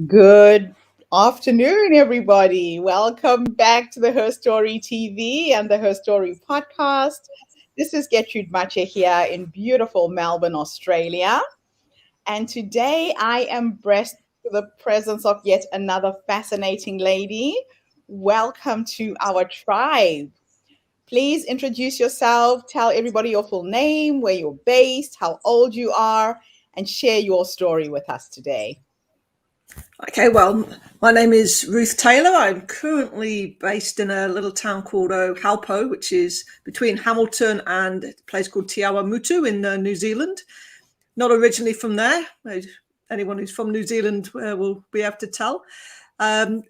Good afternoon, everybody. Welcome back to the Her Story TV and the Her Story podcast. This is Getrude Matshe here in beautiful Melbourne, Australia. And today I am blessed with the presence of yet another fascinating lady. Welcome to our tribe. Please introduce yourself, tell everybody your full name, where you're based, how old you are, and share your story with us today. Okay, well, my name is Ruth Taylor. I'm currently based in a little town called Halpo, which is between Hamilton and a place called Te Awamutu in New Zealand. Not originally from there. Anyone who's from New Zealand will be able to tell. I'm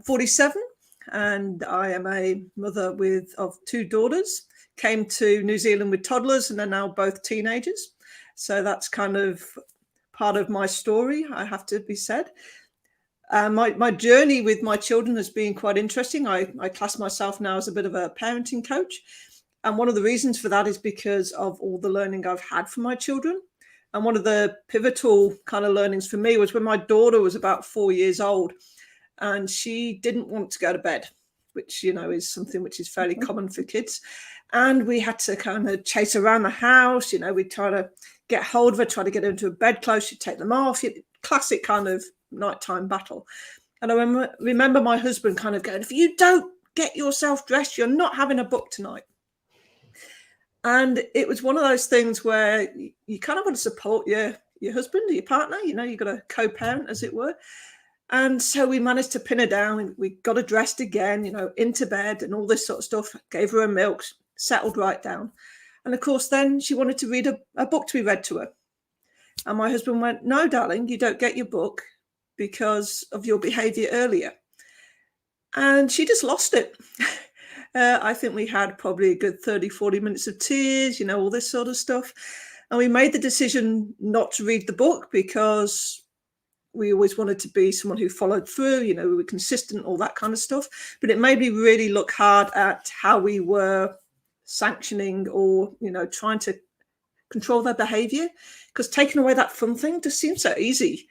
47 and I am a mother of two daughters. Came to New Zealand with toddlers and they're now both teenagers. So that's kind of part of my story, I have to be said. My journey with my children has been quite interesting. I class myself now as a bit of a parenting coach. And one of the reasons for that is because of all the learning I've had from my children. And one of the pivotal kind of learnings for me was when my daughter was about 4 years old and she didn't want to go to bed, which, is something which is fairly common for kids. And we had to kind of chase around the house. We'd try to get hold of her, try to get her into a bedclothes, she'd take them off. Classic kind of nighttime battle. And I remember my husband kind of going, if you don't get yourself dressed, you're not having a book tonight. And it was one of those things where you kind of want to support your husband or your partner, you've got a co-parent, as it were. And so we managed to pin her down. We got her dressed again, into bed and all this sort of stuff, gave her a milk, settled right down. And of course, then she wanted to read a book to be read to her. And my husband went, no, darling, you don't get your book because of your behavior earlier. And she just lost it. I think we had probably a good 30, 40 minutes of tears, all this sort of stuff. And we made the decision not to read the book because we always wanted to be someone who followed through, we were consistent, all that kind of stuff. But it made me really look hard at how we were sanctioning or, trying to control their behavior, because taking away that fun thing just seems so easy,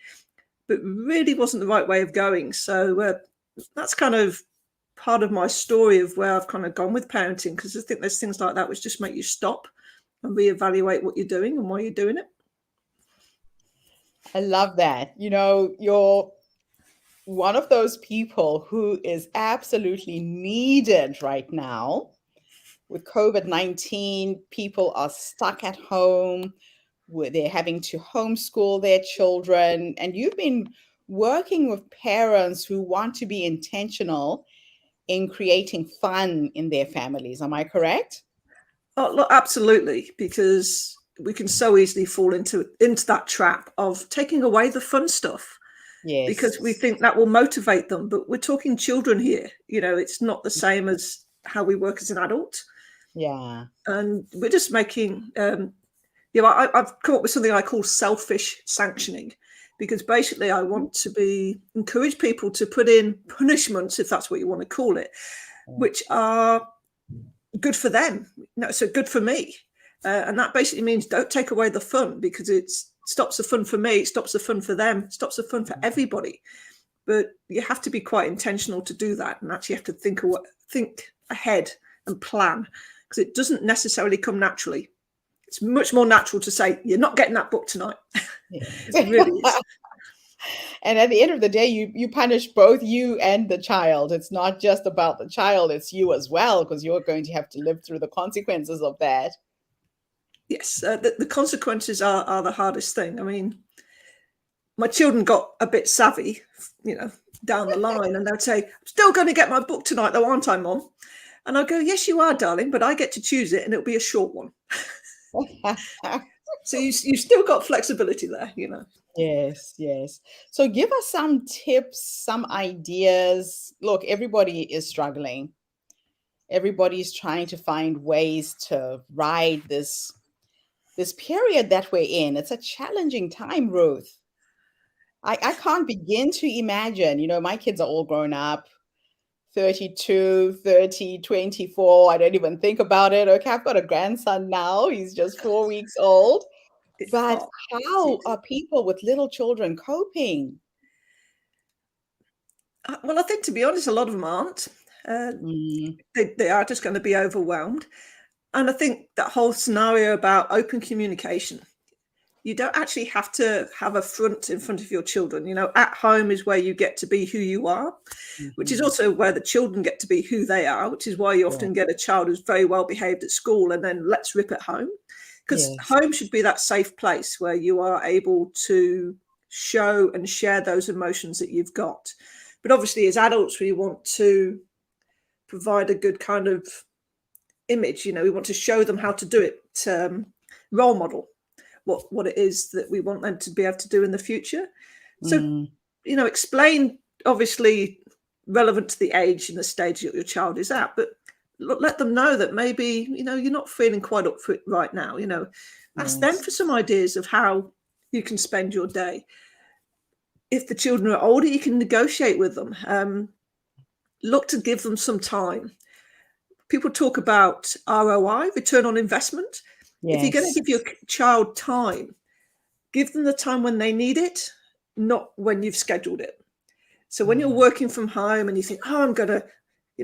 but really wasn't the right way of going. So that's kind of part of my story of where I've kind of gone with parenting, because I think there's things like that which just make you stop and reevaluate what you're doing and why you're doing it. I love that. You're one of those people who is absolutely needed right now. With COVID-19, people are stuck at home, where they're having to homeschool their children. And you've been working with parents who want to be intentional in creating fun in their families. Am I correct? Oh, look, absolutely, because we can so easily fall into that trap of taking away the fun stuff. Yes. Because we think that will motivate them. But we're talking children here. It's not the same as how we work as an adult. Yeah. And we're just making, I've come up with something I call selfish sanctioning, because basically I want to encourage people to put in punishments, if that's what you want to call it, which are good for them. So good for me. And that basically means don't take away the fun, because it stops the fun for me, it stops the fun for them, it stops the fun for everybody. But you have to be quite intentional to do that, and actually have to think ahead and plan, because it doesn't necessarily come naturally. It's much more natural to say, you're not getting that book tonight. It really is. And at the end of the day, you punish both you and the child. It's not just about the child, it's you as well, because you're going to have to live through the consequences of that. Yes, the consequences are the hardest thing. I mean, my children got a bit savvy, down the line, and they'd say, I'm still going to get my book tonight, though, aren't I, Mom? And I go, yes, you are, darling, but I get to choose it, and it'll be a short one. So you still got flexibility there, Yes. So give us some tips, some ideas. Look, everybody is struggling. Everybody's trying to find ways to ride this period that we're in. It's a challenging time, Ruth. I can't begin to imagine, my kids are all grown up, 32, 30, 24. I don't even think about it. Okay, I've got a grandson now. He's just 4 weeks old. But how are people with little children coping? Well, I think, to be honest, a lot of them aren't. Mm, They are just going to be overwhelmed. And I think that whole scenario about open communication, you don't actually have to have a front in front of your children. At home is where you get to be who you are, which is mhm. also where the children get to be who they are, which is why you Yeah. often get a child who's very well behaved at school and then let's rip at home. Because Yes. home should be that safe place where you are able to show and share those emotions that you've got. But obviously, as adults, we want to provide a good kind of image. We want to show them how to do it, role model what it is that we want them to be able to do in the future. So, Mm, explain, obviously relevant to the age and the stage that your child is at, but let them know that maybe, you're not feeling quite up for it right now. Ask them yes. for some ideas of how you can spend your day. If the children are older, you can negotiate with them. Look to give them some time. People talk about ROI, return on investment. If you're going to Yes. give your child time, give them the time when they need it, not when you've scheduled it. So when you're Yeah. working from home and you think, oh, I'm going to,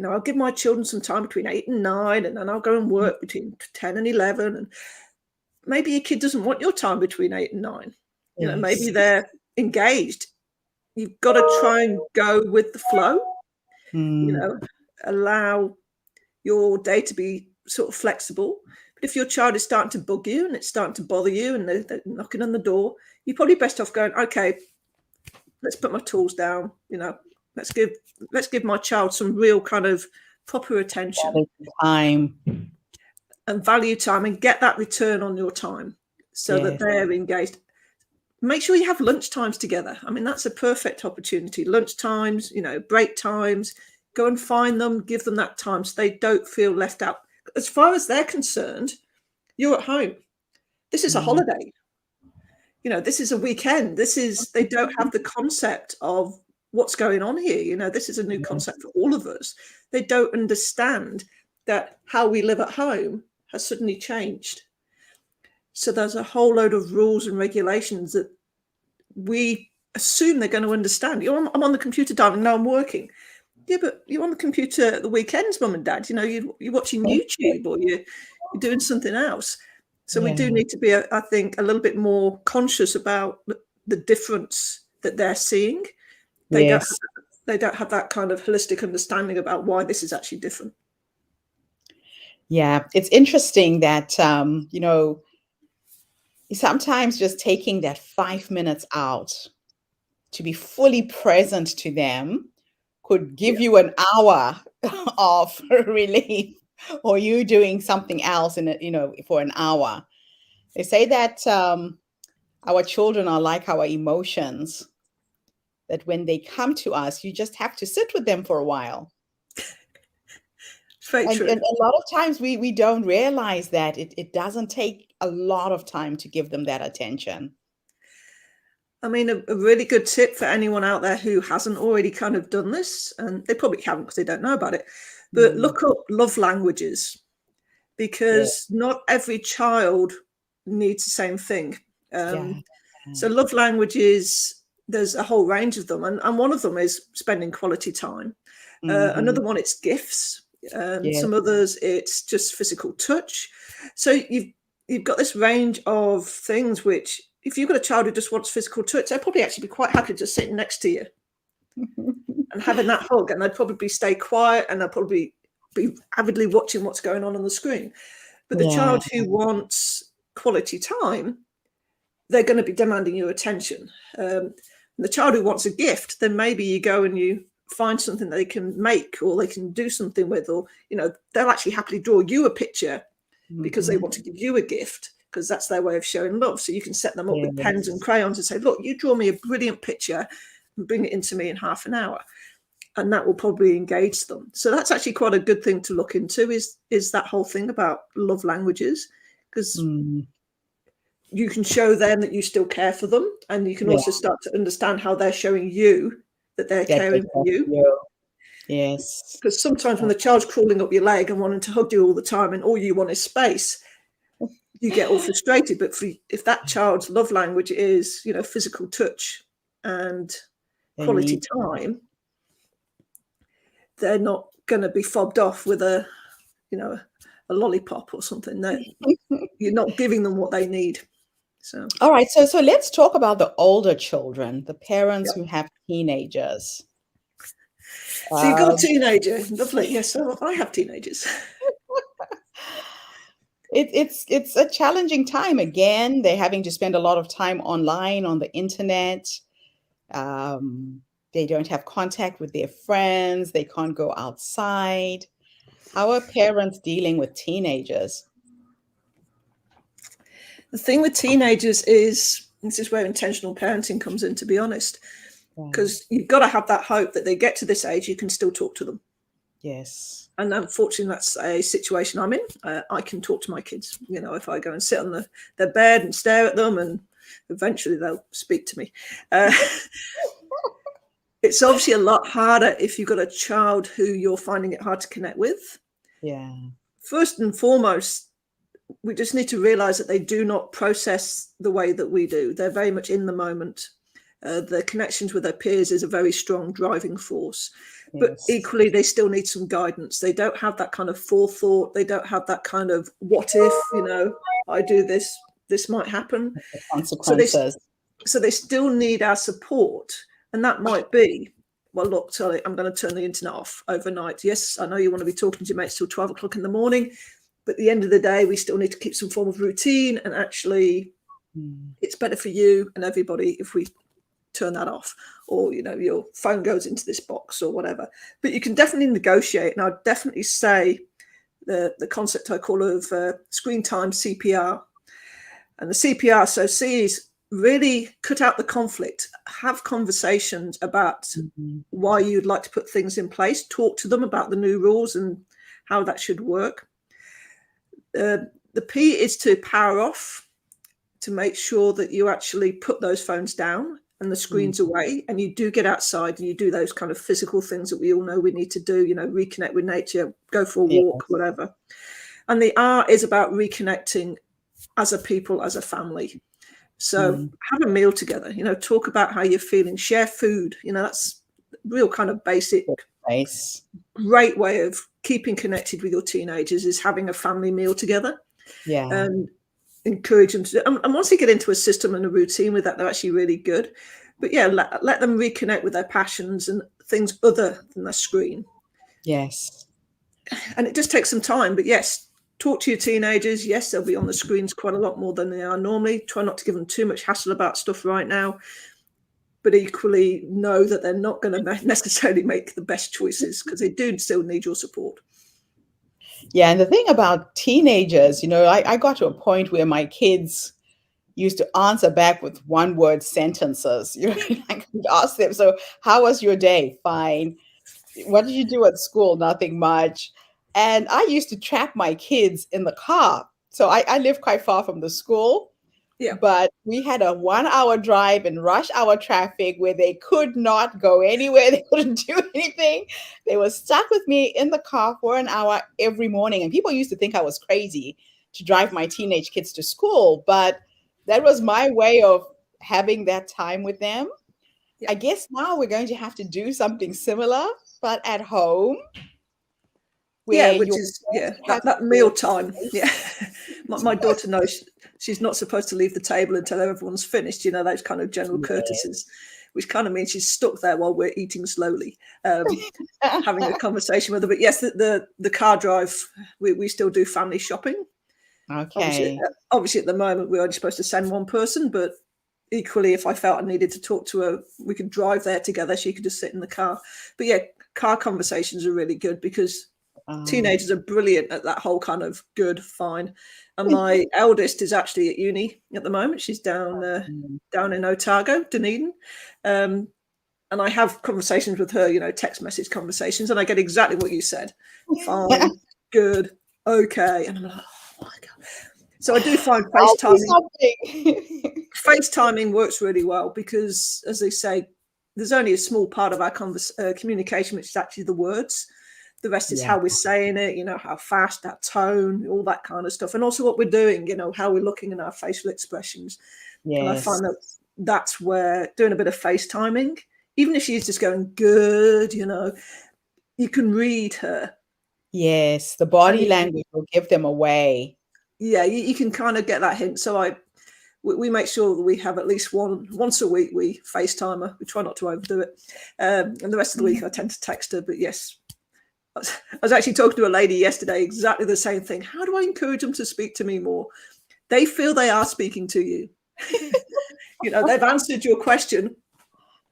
I'll give my children some time between 8 and 9, and then I'll go and work between 10 and 11. And maybe your kid doesn't want your time between 8 and 9. Yes. Maybe they're engaged. You've got to try and go with the flow, Mm, allow your day to be sort of flexible. But if your child is starting to bug you and it's starting to bother you and they're knocking on the door, you're probably best off going, okay, let's put my tools down. Let's give my child some real kind of proper attention quality time. and value time, and get that return on your time so that Yes. they're engaged. Make sure you have lunch times together. I mean, that's a perfect opportunity. Lunch times, break times, go and find them, give them that time so they don't feel left out. As far as they're concerned, you're at home. This is a Mm, holiday. This is a weekend. They don't have the concept of what's going on here. This is a new yes. concept for all of us. They don't understand that how we live at home has suddenly changed. So there's a whole load of rules and regulations that we assume they're going to understand. I'm on the computer, darling. No, I'm working. Yeah, but you're on the computer at the weekends, mum and dad. You're watching YouTube, or you're doing something else. So we do Yeah. need to be, I think, a little bit more conscious about the difference that they're seeing. They don't Yes. they don't have that kind of holistic understanding about why this is actually different. Yeah. It's interesting that, sometimes just taking that 5 minutes out to be fully present to them could Yeah, give you an hour of relief, or you doing something else for an hour. They say that our children are like our emotions, that when they come to us, you just have to sit with them for a while. it's very And true. a lot of times we don't realize that it doesn't take a lot of time to give them that attention. I mean, a really good tip for anyone out there who hasn't already kind of done this, and they probably haven't because they don't know about it, but Mm, look up love languages, yeah, because not every child needs the same thing. yeah. So love languages, there's a whole range of them, and one of them is spending quality time. Hmm. Another one, it's gifts. Yeah. Some others, it's just physical touch. So you've got this range of things which, if you've got a child who just wants physical touch, they'll probably actually be quite happy just sitting next to you and having that hug, and they'd probably stay quiet, and they'll probably be avidly watching what's going on the screen. But the Yeah. child who wants quality time, they're going to be demanding your attention. The child who wants a gift, then maybe you go and you find something they can make, or they can do something with, or they'll actually happily draw you a picture because they Hmm. want to give you a gift, because that's their way of showing love. So you can set them up with pens and Yes. crayons and say, look, you draw me a brilliant picture and bring it into me in half an hour, and that will probably engage them. So that's actually quite a good thing to look into, is that whole thing about love languages, because Mm, you can show them that you still care for them, and you can yeah. also start to understand how they're showing you that they're That they caring for can you. feel. Yes. Because sometimes when Yeah. the child's crawling up your leg and wanting to hug you all the time and all you want is space, you get all frustrated. But if that child's love language is physical touch and They quality need. time, they're not going to be fobbed off with a lollipop or something. That you're not giving them what they need. So All right, so let's talk about the older children, the parents yeah. who have teenagers. So you've got a Um, teenager, lovely. Yes, so I have teenagers. it's a challenging time. Again, they're having to spend a lot of time online on the internet. Um, they don't have contact with their friends. They can't go outside. How are parents dealing with teenagers? The thing with teenagers is, this is where intentional parenting comes in, to be honest, because you've got to have that hope that they get to this age, you can still talk to them. Yes. And unfortunately, that's a situation I'm in. I can talk to my kids. If I go and sit on their bed and stare at them, and eventually they'll speak to me. It's obviously a lot harder if you've got a child who you're finding it hard to connect with. Yeah. First and foremost, we just need to realize that they do not process the way that we do. They're very much in the moment. The connections with their peers is a very strong driving force. Yes. But equally, they still need some guidance. They don't have that kind of forethought. They don't have that kind of, what if, I do this, this might happen. The consequences. So they still need our support. And that might be, well, look, Charlie, I'm going to turn the internet off overnight. Yes, I know you want to be talking to your mates till 12 o'clock in the morning, but at the end of the day, we still need to keep some form of routine. And actually, it's better for you and everybody if we turn that off, or your phone goes into this box or whatever. But you can definitely negotiate, and I'd definitely say the concept I call of screen time CPR. And the CPR, so C is really cut out the conflict, have conversations about why you'd like to put things in place, talk to them about the new rules and how that should work. The P is to power off, to make sure that you actually put those phones down and the screens away, and you do get outside and you do those kind of physical things that we all know we need to do, reconnect with nature, go for a walk, whatever. And the R is about reconnecting as a people, as a family. So have a meal together, talk about how you're feeling, share food, that's real kind of basic, great way of keeping connected with your teenagers is having a family meal together. Yeah. And encourage them to, and once they get into a system and a routine with that, they're actually really good. But yeah, let them reconnect with their passions and things other than the screen. Yes. And it just takes some time, but yes, talk to your teenagers. Yes, they'll be on the screens quite a lot more than they are normally. Try not to give them too much hassle about stuff right now, but equally know that they're not going to necessarily make the best choices, because they do still need your support. Yeah, and the thing about teenagers, I got to a point where my kids used to answer back with one-word sentences. I could ask them, so how was your day? Fine. What did you do at school? Nothing much. And I used to trap my kids in the car. So I live quite far from the school. Yeah. But we had a 1-hour drive in rush hour traffic where they could not go anywhere. They couldn't do anything. They were stuck with me in the car for an hour every morning. And people used to think I was crazy to drive my teenage kids to school. But that was my way of having that time with them. Yeah. I guess now we're going to have to do something similar, but at home. Yeah, which is that meal time. Yeah, my daughter knows she's not supposed to leave the table until everyone's finished. Those kind of general courtesies, which kind of means she's stuck there while we're eating slowly, having a conversation with her. But yes, the car drive, we still do family shopping. Okay. Obviously, at the moment we're only supposed to send one person, but equally, if I felt I needed to talk to her, we could drive there together. She could just sit in the car. But yeah, car conversations are really good because teenagers are brilliant at that whole kind of good, fine. And my eldest is actually at uni at the moment. She's down in Otago, Dunedin. And I have conversations with her, text message conversations, and I get exactly what you said. Fine, good, okay. And I'm like, oh my God. So I do find FaceTiming works really well because, as they say, there's only a small part of our communication which is actually the words. The rest is how we're saying it, how fast, our tone, all that kind of stuff. And also what we're doing, how we're looking in our facial expressions. Yes. And I find that that's where doing a bit of FaceTiming, even if she's just going good, you you can read her. Yes, the And body language will give them away. yeah, you can kind of get that hint. So we make sure that we have at least once a week we FaceTime her. We try not to overdo it. And the rest of the week I tend to text her. But yes, I was actually talking to a lady yesterday, exactly the same thing. How do I encourage them to speak to me more? They feel they are speaking to you. They've answered your question.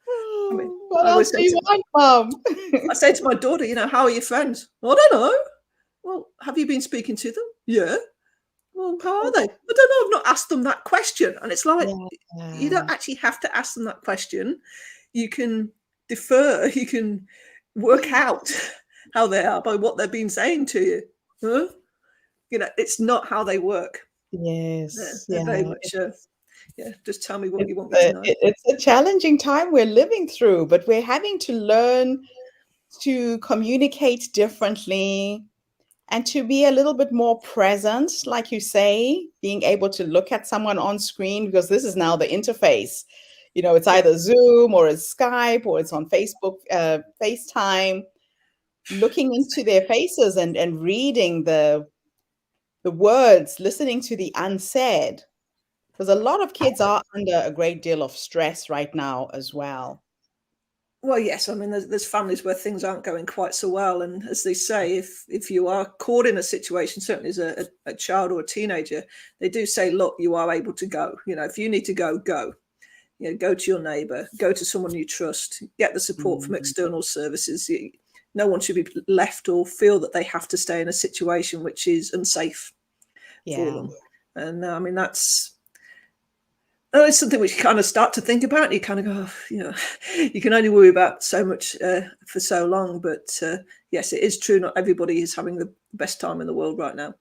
I mean, What I else always do say you want, Mom? I say to my daughter, how are your friends? I don't know. Well, have you been speaking to them? Yeah. Well, how are they? I don't know. I've not asked them that question. And it's like, you don't actually have to ask them that question. You can defer, you can work out how they are by what they've been saying to you. Huh? It's not how they work. Yes, They're very yeah. much, just tell me what you want me to know. It's a challenging time we're living through, but we're having to learn to communicate differently and to be a little bit more present, like you say, being able to look at someone on screen, because this is now the interface. It's Yeah. either Zoom or it's Skype or it's on Facebook, FaceTime, looking into their faces and reading the words, listening to the unsaid. Because a lot of kids are under a great deal of stress right now as well. Well, yes. I mean, there's families where things aren't going quite so well, and as they say, if you are caught in a situation, certainly as a child or a teenager, they do say, "Look, you are able to go. If you need to go, go. Go to your neighbour, go to someone you trust, get the support from external services. No one should be left or feel that they have to stay in a situation which is unsafe for them." And I mean, it's something which you kind of start to think about. You kind of go, you can only worry about so much for so long. But yes, it is true. Not everybody is having the best time in the world right now.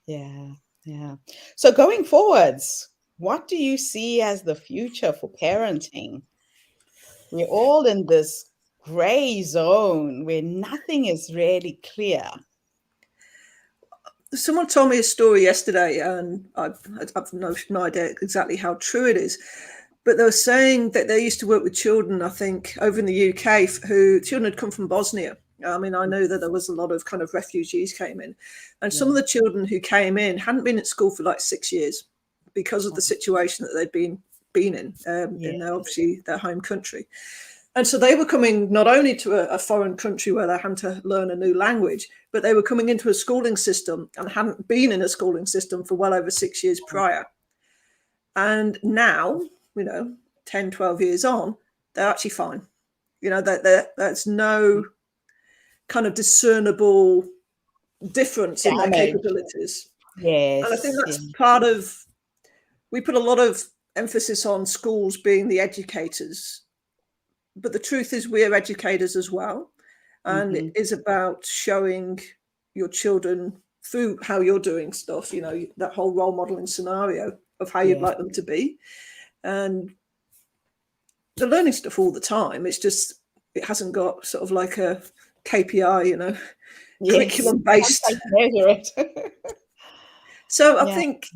Yeah, yeah. So going forwards, what do you see as the future for parenting? We're all in this gray zone where nothing is really clear. Someone told me a story yesterday, and I've no idea exactly how true it is, but they were saying that they used to work with children, I think, over in the UK, who children had come from Bosnia. I mean, I know that there was a lot of kind of refugees came in, and some of the children who came in hadn't been at school for like 6 years because of the situation that they'd been in obviously their home country. And so they were coming not only to a foreign country where they had to learn a new language, but they were coming into a schooling system and hadn't been in a schooling system for well over 6 years prior. And now, 10, 12 years on, they're actually fine. There's no kind of discernible difference in their capabilities. Yes. And I think that's part of, we put a lot of emphasis on schools being the educators, but the truth is we're educators as well. And it is about showing your children through how you're doing stuff, that whole role modeling scenario of how you'd like them to be. And they're learning stuff all the time. It's just, it hasn't got sort of like a KPI, curriculum based. Measure it. So I think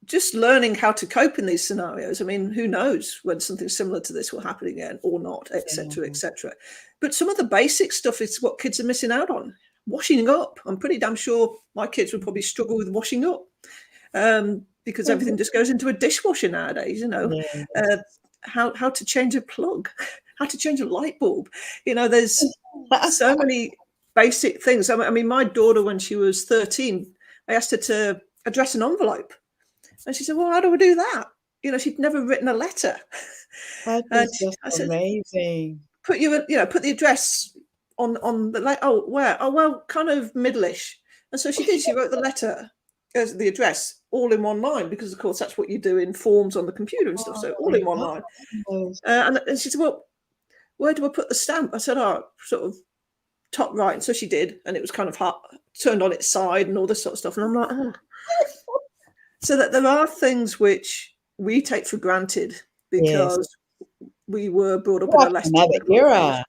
just learning how to cope in these scenarios. I mean, who knows when something similar to this will happen again or not, etc., etc. But some of the basic stuff is what kids are missing out on. Washing up. I'm pretty damn sure my kids would probably struggle with washing up because everything just goes into a dishwasher nowadays, how to change a plug, how to change a light bulb. There's so many basic things. I mean, my daughter, when she was 13, I asked her to address an envelope. And she said, "Well, how do I do that?" She'd never written a letter. That is just amazing. Put the address on the oh, where? Oh, well, kind of middleish. And so she did. She wrote the letter, the address, all in one line, because of course that's what you do in forms on the computer and stuff. So all in one line. And she said, "Well, where do I put the stamp?" I said, "Oh, sort of top right." And so she did, and it was kind of turned on its side and all this sort of stuff. And I'm like, oh. So that there are things which we take for granted because we were brought up in a less era.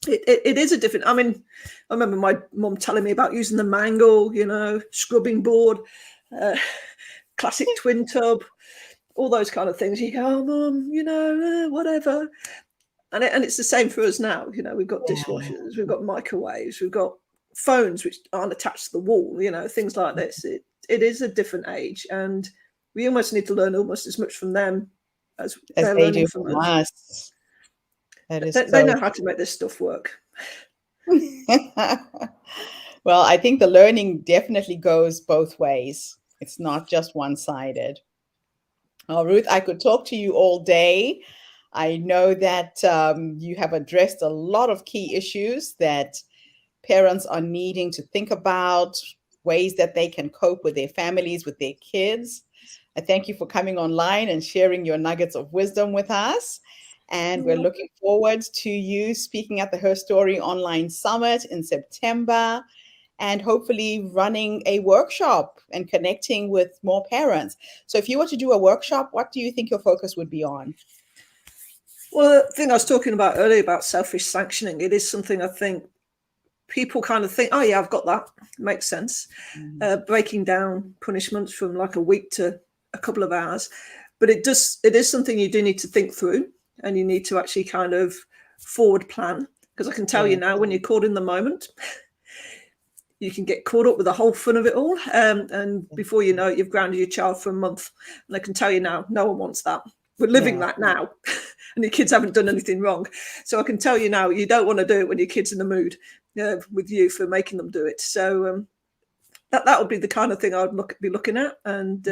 It is a different. I mean, I remember my mum telling me about using the mangle, scrubbing board, classic twin tub, all those kind of things. You go, "Oh, Mum, whatever." And it's the same for us now. You know, we've got Yeah. dishwashers, we've got microwaves, we've got phones which aren't attached to the wall. You know, things like this. It is a different age, and we almost need to learn almost as much from them as As they're they learning do from from us. us. That is They so know how to make this stuff work. well, I think the learning definitely goes both ways. It's not just one-sided. Oh, Ruth, I could talk to you all day. I know that you have addressed a lot of key issues that parents are needing to think about, ways that they can cope with their families, with their kids. I thank you for coming online and sharing your nuggets of wisdom with us. And we're looking forward to you speaking at the Her Story Online Summit in September and hopefully running a workshop and connecting with more parents. So, if you were to do a workshop, what do you think your focus would be on? Well, the thing I was talking about earlier about selfish sanctioning, it is something I think people kind of think, oh yeah, I've got that. Makes sense. Breaking down punishments from like a week to a couple of hours. But it is something you do need to think through, and you need to actually kind of forward plan. Because I can tell you Yeah. now, when you're caught in the moment, you can get caught up with the whole fun of it all. And before you know it, you've grounded your child for a month. And I can tell you now, no one wants that. We're living Yeah. that now. And your kids haven't done anything wrong. So I can tell you now, you don't want to do it when your kid's in the mood with you for making them do it. So that would be the kind of thing I would be looking at. And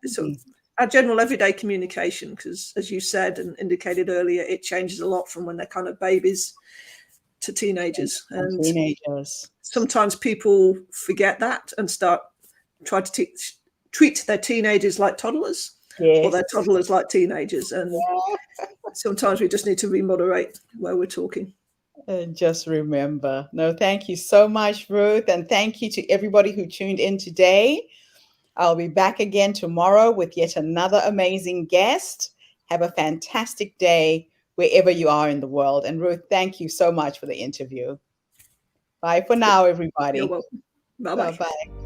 sort of our general everyday communication, because as you said and indicated earlier, it changes a lot from when they're kind of babies to teenagers. And Teenagers. sometimes people forget that and start try to treat their teenagers like toddlers, or Yes. their toddlers like teenagers. And sometimes we just need to remoderate where we're talking. And just remember. No, thank you so much, Ruth. And thank you to everybody who tuned in today. I'll be back again tomorrow with yet another amazing guest. Have a fantastic day wherever you are in the world. And Ruth, thank you so much for the interview. Bye for now, You're everybody. welcome. Bye Bye bye. bye.